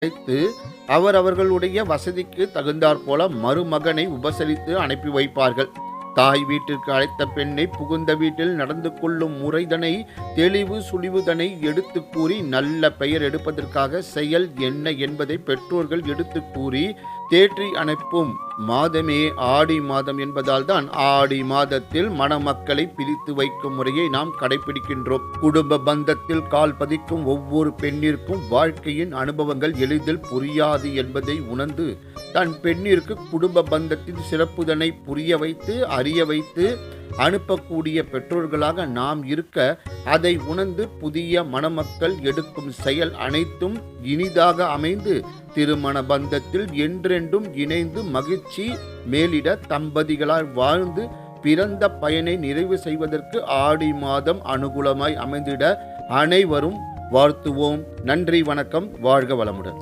அழைத்து அவர்களுடைய வசதிக்கு தகுந்தாற்போல மருமகனை உபசரித்து அனுப்பி வைப்பார்கள். தாய் வீட்டிற்கு அழைத்த பெண்ணை புகுந்த வீட்டில் நடந்து கொள்ளும் முறைதனை தெளிவு சுழிவுதனை எடுத்து கூறி நல்ல பெயர் எடுப்பதற்காக செயல் என்ன என்பதை பெற்றோர்கள் எடுத்து கூறி தேற்றி அனுப்பும் மாதமே ஆடி மாதம் என்பதால் தான் ஆடி மாதத்தில் மணமக்களை பிரித்து வைக்கும் முறையை நாம் கடைபிடிக்கின்றோம். குடும்ப பந்தத்தில் கால் பதிக்கும் ஒவ்வொரு பெண்ணிற்கும் வாழ்க்கையின் அனுபவங்கள் எளிதில் புரியாது என்பதை உணர்ந்து தன் பெண்ணிற்கு குடும்ப பந்தத்தின் சிறப்புதனை புரிய வைத்து அறிய வைத்து அனுப்பக்கூடிய பெற்றோர்களாக நாம் இருக்க, அதை உணர்ந்து புதிய மணமக்கள் எடுக்கும் செயல் அனைத்தும் இனிதாக அமைந்து திருமண பந்தத்தில் என்றென்றும் இணைந்து மகிழ்ச்சி மேலிட தம்பதிகளால் வாழ்ந்து பிறந்த பயனை நிறைவு செய்வதற்கு ஆடி மாதம் அனுகூலமாய் அமைந்திட அனைவரும் வாழ்த்துவோம். நன்றி, வணக்கம், வாழ்க வளமுடன்.